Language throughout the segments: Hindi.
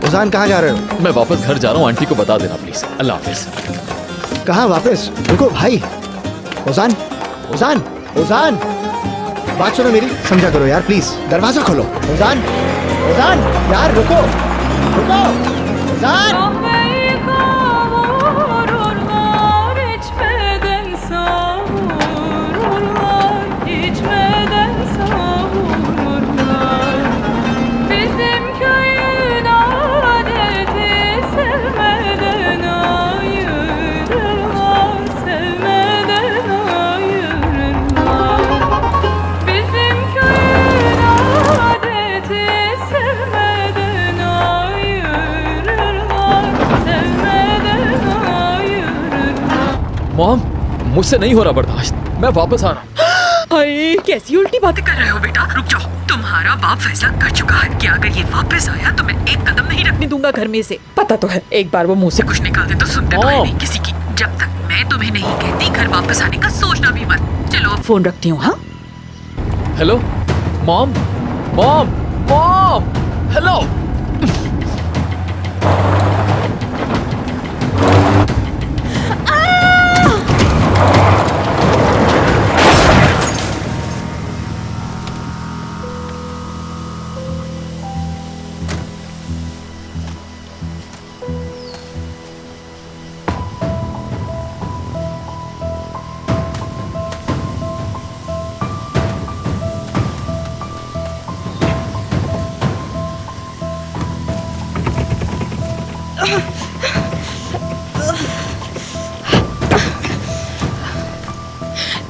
फैजान कहाँ जा रहे हो? मैं वापस घर जा रहा हूँ, आंटी को बता देना प्लीज। अल्लाह हाफिज। कहाँ वापस? रुको भाई। फैजान, फैजान, फैजान, बात सुनो मेरी, समझा करो यार प्लीज, दरवाजा खोलो। फैजान, फैजान, यार रुको, रुको, फैजान। मॉम, मुझसे नहीं हो रहा बर्दाश्त, मैं वापस आ रहा हूँ। अरे कैसी उल्टी बातें कर रहे हो बेटा? रुक जाओ, तुम्हारा बाप फैसला कर चुका है कि अगर ये वापस आया तो मैं एक कदम नहीं रखने दूंगा घर में से। पता तो है, एक बार वो मुंह से कुछ निकाल दे तो सुनते तो है नहीं किसी की। जब तक मैं तुम्हें नहीं कहती घर वापस आने का सोचना भी मत। चलो अब फोन रखती हूँ। हाँ, hello mom, mom, mom, hello.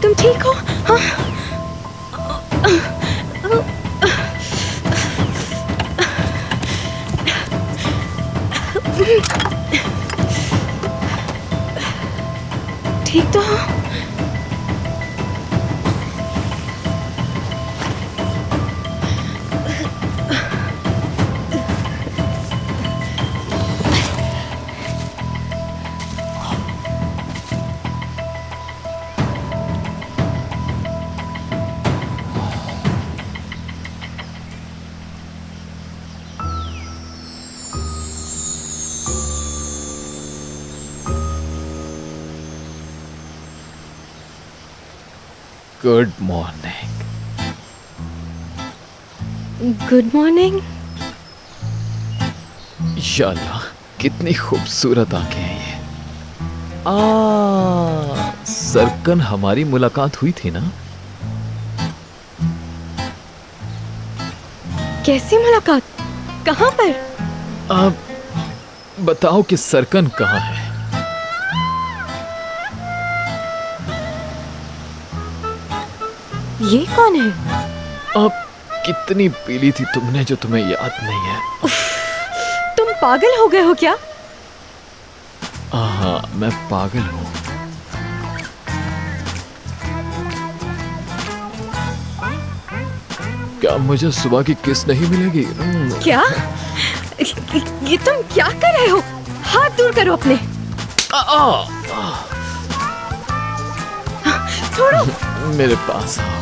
तुम ठीक हो? हाँ? ठीक तो हो? Good morning. Good morning. याल्लाह, कितनी खूबसूरत आंखें हैं ये। सरकन हमारी मुलाकात हुई थी ना? कैसी मुलाकात? कहाँ पर? अब बताओ कि सरकन कहाँ है? ये कौन है? अब कितनी पीली थी तुमने जो तुम्हें याद नहीं है? तुम पागल हो गए हो क्या? हाँ, मैं पागल हूँ। क्या मुझे सुबह की किस नहीं मिलेगी? क्या? ये तुम क्या कर रहे हो? हाथ दूर करो अपने। छोड़ो। मेरे पास आओ।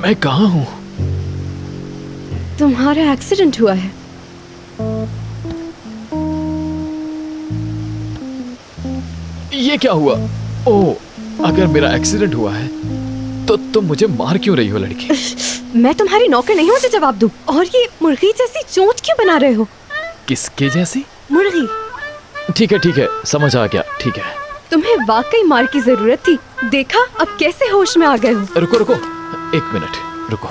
मैं कहाँ हूँ? तुम्हारा एक्सीडेंट हुआ है। ये क्या हुआ? ओह, अगर मेरा एक्सीडेंट हुआ है तो तुम मुझे मार क्यों रही हो लड़की? मैं तुम्हारी नौकर नहीं हूँ जो जवाब दूं। और ये मुर्गी जैसी चोंच क्यों बना रहे हो? किसके जैसी? मुर्गी। ठीक है, समझ आ गया। ठीक है, तुम्हें वाकई मार की जरूरत थी। देखा अब कैसे होश में आ गए हो। रुको, एक मिनट रुको।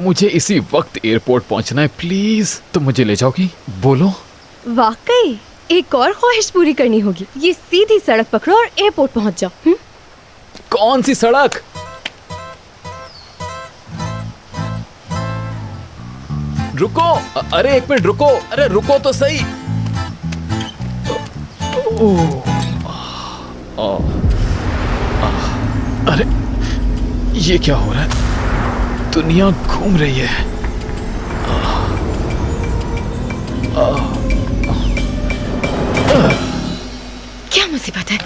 मुझे इसी वक्त एयरपोर्ट पहुंचना है, प्लीज तुम मुझे ले जाओगी? बोलो। वाकई एक और ख्वाहिश पूरी करनी होगी। ये सीधी सड़क पकड़ो और एयरपोर्ट पहुंच जाओ। कौन सी सड़क? रुको, अरे एक मिनट रुको, अरे रुको तो सही। अरे ये क्या हो रहा है? दुनिया घूम रही है। क्या मुसीबत है?